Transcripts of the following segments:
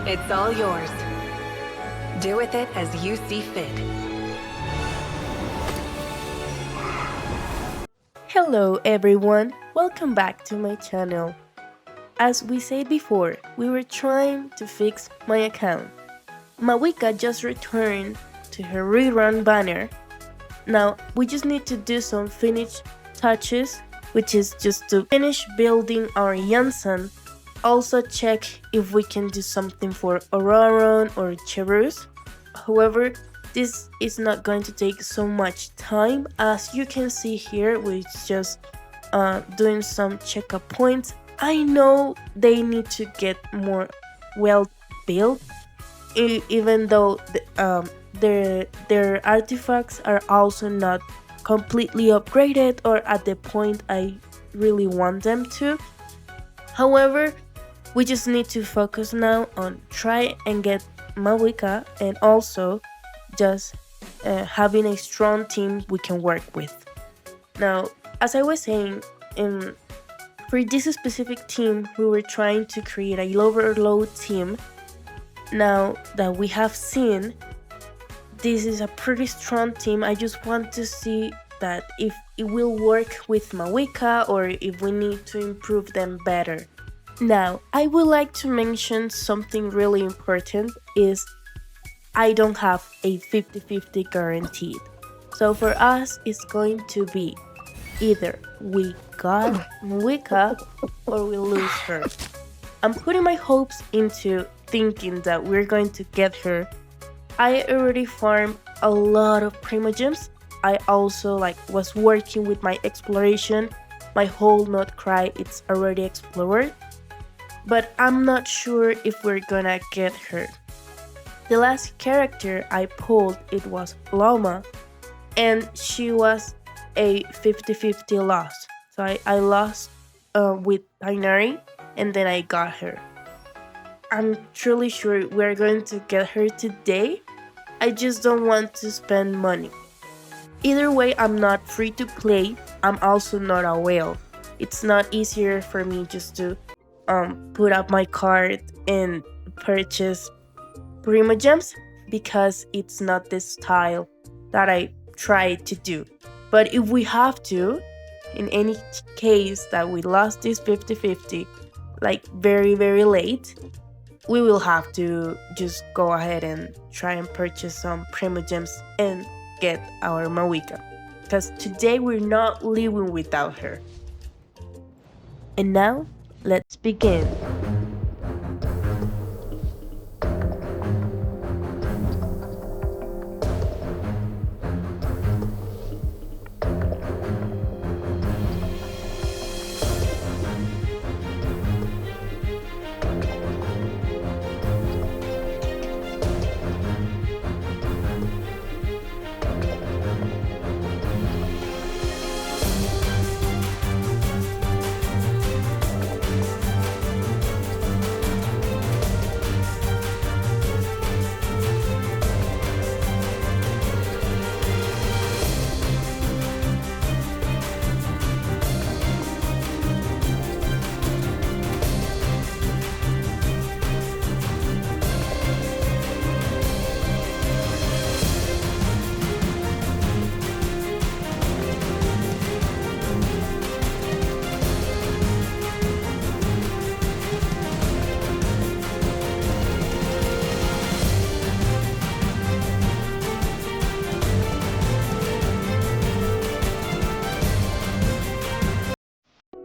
It's all yours. Do with it as you see fit. Hello everyone, welcome back to my channel. As we said before, we were trying to fix my account. Mavuika just returned to her rerun banner. Now we just need to do some finish touches, which is just to finish building our Genshin. Also check if we can do something for Auroron or Cherus. However, this is not going to take so much time. As you can see here, we're just doing some checkup points. I know they need to get more well built, even though their artifacts are also not completely upgraded or at the point I really want them to. However, we just need to focus now on try and get Mavuika and also just having a strong team we can work with. Now, as I was saying, for this specific team, we were trying to create a low team. Now that we have seen this is a pretty strong team, I just want to see that if it will work with Mavuika or if we need to improve them better. Now, I would like to mention something really important is I don't have a 50-50 guaranteed. So for us, it's going to be either we got Mavuika or we lose her. I'm putting my hopes into thinking that we're going to get her. I already farmed a lot of Primogems. I also was working with my exploration. My whole Not Cry, it's already explored. But I'm not sure if we're gonna get her. The last character I pulled, it was Loma, and she was a 50-50 loss. So I lost with Tainari, and then I got her. I'm truly sure we're going to get her today. I just don't want to spend money. Either way, I'm not free to play. I'm also not a whale. It's not easier for me just to put up my card and purchase Primogems because it's not the style that I try to do. But if we have to, in any case that we lost this 50-50, very late, we will have to just go ahead and try and purchase some Primogems and get our Mavuika. Because today we're not living without her. And now, let's begin.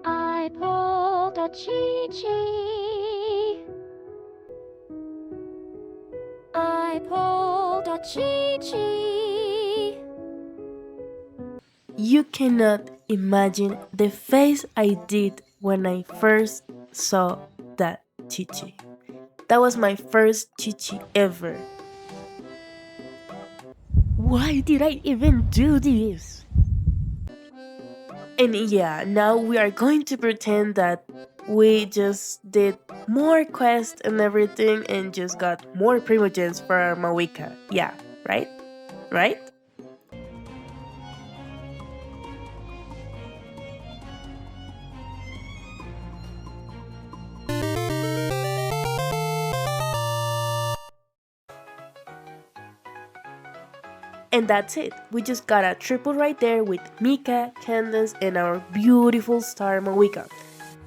I pulled a Chi-Chi. I pulled a Chi-Chi. You cannot imagine the face I did when I first saw that Chichi. That was my first Chichi ever. Why did I even do this? And yeah, now we are going to pretend that we just did more quests and everything and just got more Primogems for our Mavuika. Yeah, right? Right? And that's it. We just got a triple right there with Mika, Candace, and our beautiful star Mavuika.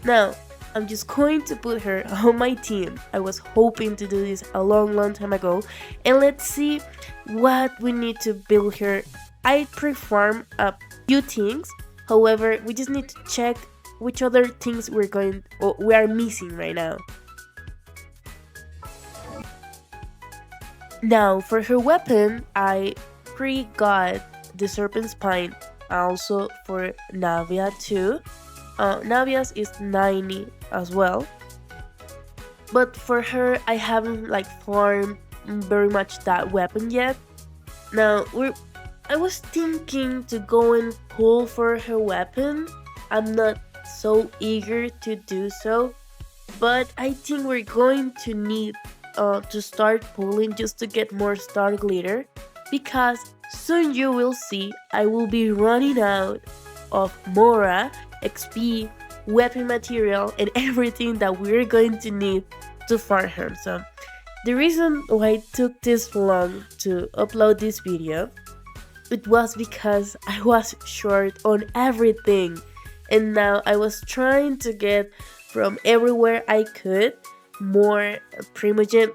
Now, I'm just going to put her on my team. I was hoping to do this a long time ago. And let's see what we need to build her. I perform a few things. However, we just need to check which other things we are missing right now. Now, for her weapon, I got the Serpent Spine also for Navia too. Navia's is 90 as well. But for her, I haven't farmed very much that weapon yet. Now, I was thinking to go and pull for her weapon. I'm not so eager to do so, but I think we're going to need to start pulling just to get more star glitter, because soon you will see I will be running out of Mora, XP, weapon material, and everything that we're going to need to farm her. So the reason why it took this long to upload this video, it was because I was short on everything, and now I was trying to get from everywhere I could more primogen,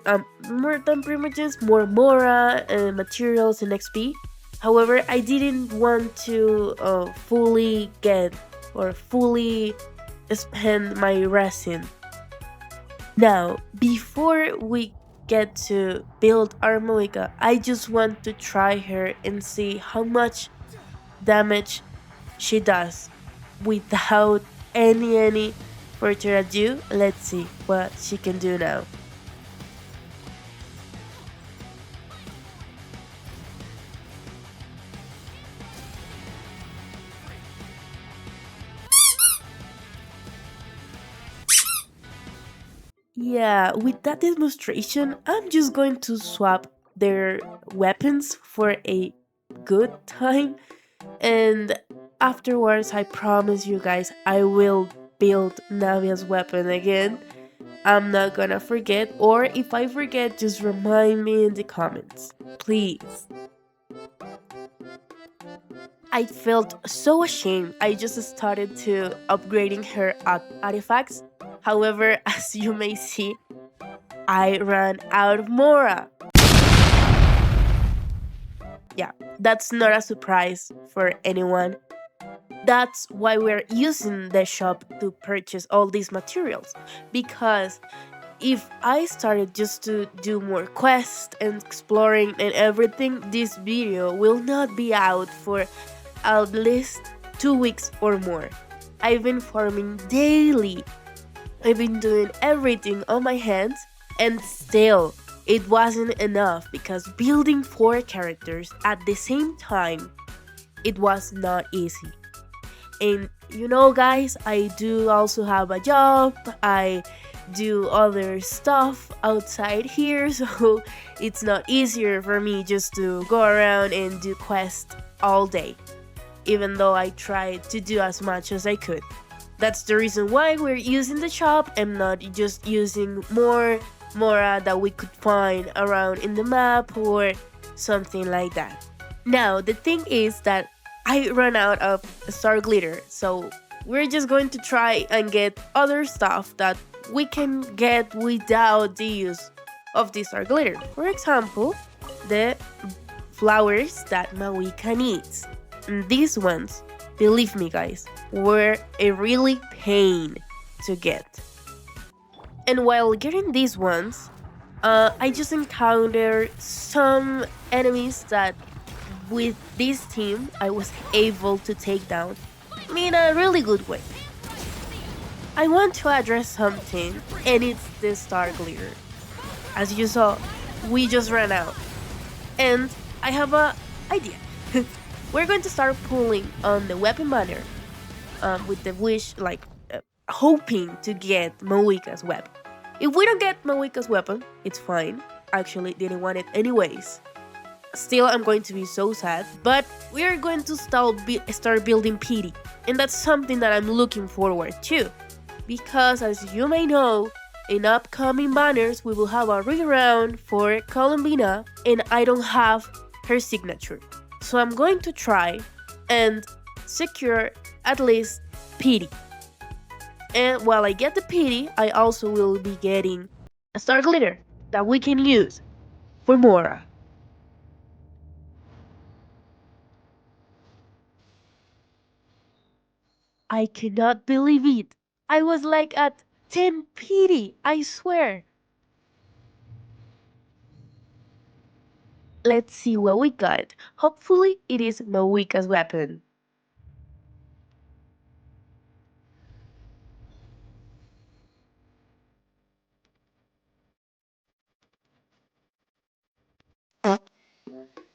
more than primogens, more Mora materials and XP. However, I didn't want to fully get or fully spend my resin. Now, before we get to build our Mavuika, I just want to try her and see how much damage she does without any further ado. Let's see what she can do now. Yeah, with that demonstration, I'm just going to swap their weapons for a good time, and afterwards I promise you guys I will build Navia's weapon again. I'm not gonna forget, or if I forget, just remind me in the comments, please. I felt so ashamed. I just started to upgrading her artifacts. However, as you may see, I ran out of Mora. Yeah, that's not a surprise for anyone. That's why we're using the shop to purchase all these materials. Because if I started just to do more quests and exploring and everything, this video will not be out for at least 2 weeks or more. I've been farming daily. I've been doing everything on my hands, and still it wasn't enough, because building 4 characters at the same time, it was not easy. And you know guys, I do also have a job, I do other stuff outside here, so it's not easier for me just to go around and do quests all day, even though I tried to do as much as I could. That's the reason why we're using the shop and not just using more Mora that we could find around in the map or something like that. Now, the thing is that I ran out of star glitter, so we're just going to try and get other stuff that we can get without the use of the star glitter. For example, the flowers that Mavuika needs. And these ones, believe me guys, were a really pain to get. And while getting these ones, I just encountered some enemies that with this team I was able to take down in a really good way. I want to address something, and it's the star glitter. As you saw, we just ran out, and I have a idea. We're going to start pulling on the weapon banner with the wish, hoping to get Mavuika's weapon. If we don't get Mavuika's weapon, it's fine. Actually, didn't want it anyways. Still, I'm going to be so sad, but we are going to start building pity, and that's something that I'm looking forward to. Because as you may know, in upcoming banners we will have a rerun for Columbina, and I don't have her signature. So I'm going to try and secure at least pity. And while I get the pity, I also will be getting a star glitter that we can use for Mora. I cannot believe it. I was like at 10 pity, I swear. Let's see what we got. Hopefully it is Mavuika's weapon.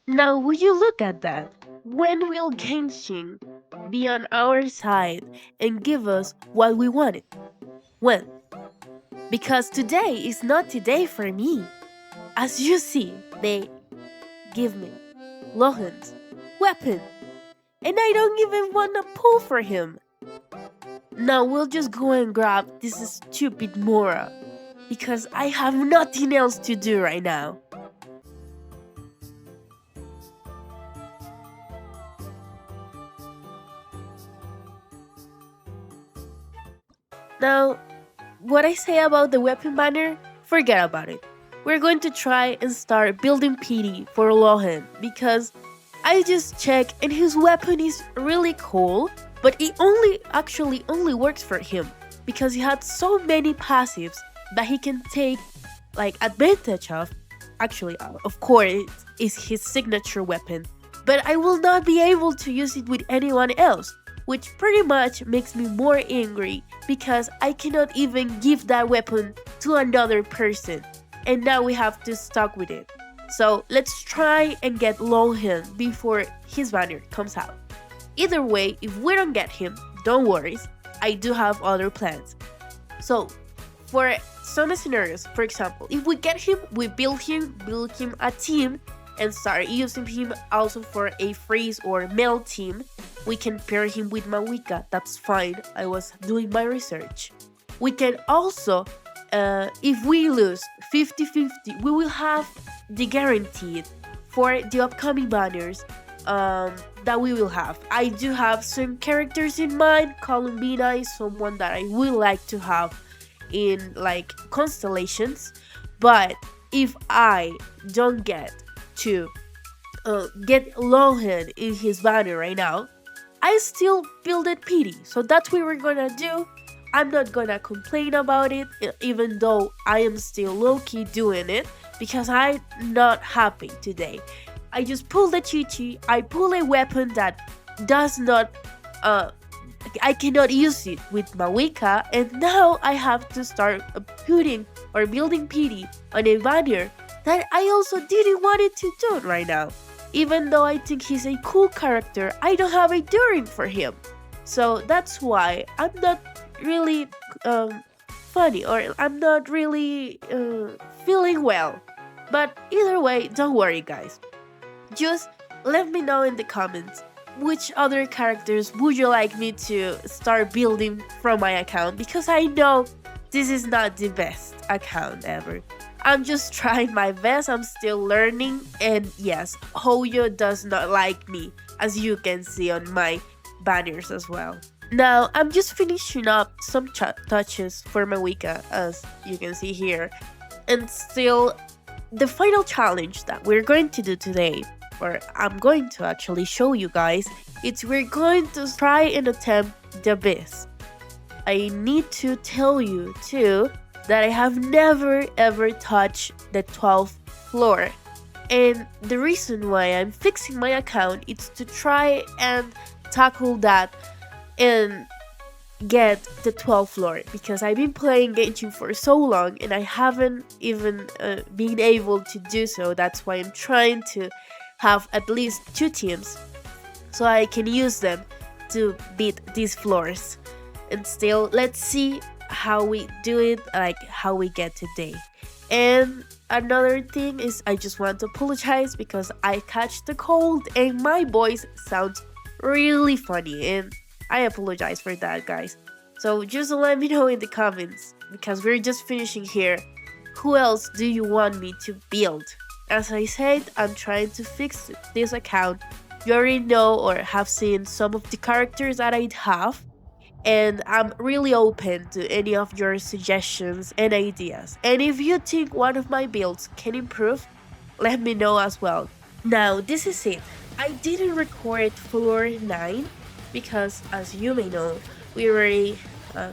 Now would you look at that? When will Genshin be on our side and give us what we wanted? When? Because today is not today for me. As you see, they give me Lohan's weapon, and I don't even want to pull for him. Now we'll just go and grab this stupid Mora, because I have nothing else to do right now. Now, what I say about the weapon banner, forget about it. We're going to try and start building PD for Lohan, because I just checked and his weapon is really cool, but it actually only works for him because he had so many passives that he can take like advantage of. Actually, of course, it is his signature weapon, but I will not be able to use it with anyone else, which pretty much makes me more angry because I cannot even give that weapon to another person, and now we have to stuck with it. So let's try and get Lohan before his banner comes out. Either way, if we don't get him, don't worry, I do have other plans. So for some scenarios, for example, if we get him, we build him a team, and start using him also for a freeze or melt team. We can pair him with Mavuika, that's fine, I was doing my research. We can also, if we lose 50-50, we will have the guaranteed for the upcoming banners that we will have. I do have some characters in mind. Columbina is someone that I would like to have in like constellations, but if I don't get to get Lohan in his banner right now, I still builded PD, so that's what we're gonna do. I'm not gonna complain about it, even though I am still low-key doing it, because I'm not happy today. I just pulled a Chi-Chi, I pull a weapon that does not, I cannot use it with Mavuika, and now I have to start putting or building PD on a banner that I also didn't want it to do right now. Even though I think he's a cool character, I don't have a During for him. So that's why I'm not really funny, or I'm not really feeling well. But either way, don't worry guys. Just let me know in the comments which other characters would you like me to start building from my account, because I know this is not the best account ever. I'm just trying my best, I'm still learning, and yes, Hoyo does not like me, as you can see on my banners as well. Now, I'm just finishing up some touches for Mavuika, as you can see here, and still, the final challenge that we're going to do today, or I'm going to actually show you guys, it's we're going to try and attempt the abyss. I need to tell you too that I have never ever touched the 12th floor, and the reason why I'm fixing my account is to try and tackle that and get the 12th floor, because I've been playing Genshin for so long and I haven't even been able to do so. That's why I'm trying to have at least 2 teams so I can use them to beat these floors. And still, let's see how we do it, like how we get today. And another thing is, I just want to apologize because I catch the cold and my voice sounds really funny, and I apologize for that guys. So just let me know in the comments, because we're just finishing here, who else do you want me to build? As I said, I'm trying to fix this account you already know or have seen some of the characters that I have, and I'm really open to any of your suggestions and ideas. And if you think one of my builds can improve, let me know as well. Now, this is it. I didn't record floor 9 because, as you may know, we already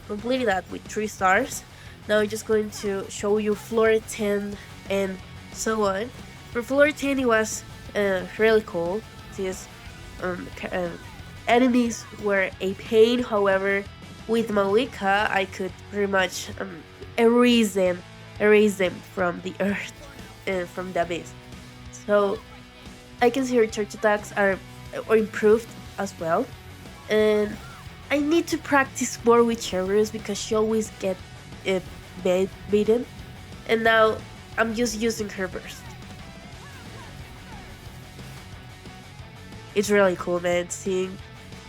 completed that with 3 stars. Now, I'm just going to show you floor 10 and so on. For floor 10, it was really cool. These enemies were a pain. However, with Mavuika, I could pretty much erase them from the earth and from the abyss. So I can see her charge attacks are or improved as well, and I need to practice more with Cheerios because she always get uh, beaten, and now I'm just using her burst. It's really cool, man, seeing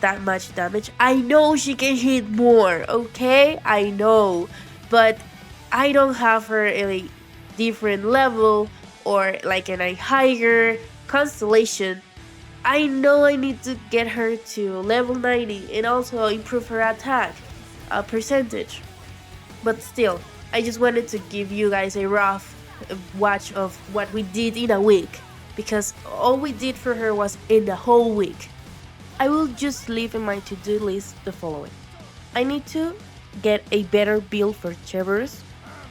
that much damage. I know she can hit more, okay? I know, but I don't have her in a different level or like in a higher constellation. I know I need to get her to level 90 and also improve her attack percentage. But still, I just wanted to give you guys a rough watch of what we did in a week, because all we did for her was in the whole week. I will just leave in my to-do list the following. I need to get a better build for Cerberus.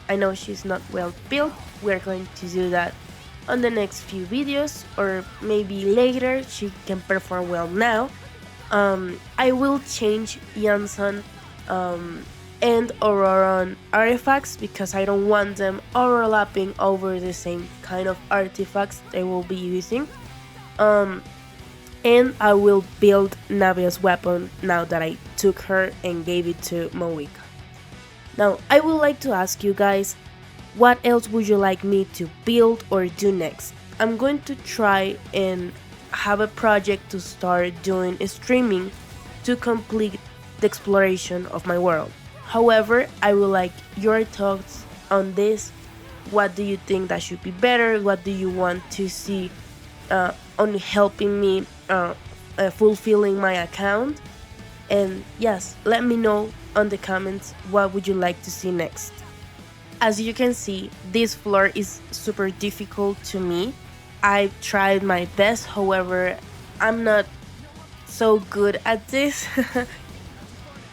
I know she's not well built. We're going to do that on the next few videos, or maybe later. She can perform well now. I will change Yansan and Auroran artifacts because I don't want them overlapping over the same kind of artifacts they will be using. And I will build Navia's weapon now that I took her and gave it to Mavuika. Now, I would like to ask you guys, what else would you like me to build or do next? I'm going to try and have a project to start doing streaming to complete the exploration of my world. However, I would like your thoughts on this. What do you think that should be better? What do you want to see on helping me fulfilling my account? And yes, let me know on the comments what would you like to see next. As you can see, this floor is super difficult to me. I tried my best, however, I'm not so good at this.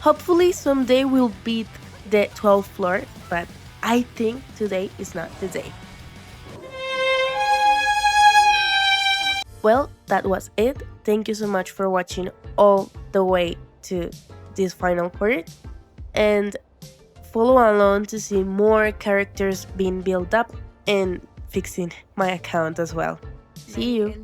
Hopefully someday we'll beat the 12th floor, but I think today is not the day. Well, that was it. Thank you so much for watching all the way to this final part, and follow along to see more characters being built up and fixing my account as well. See you!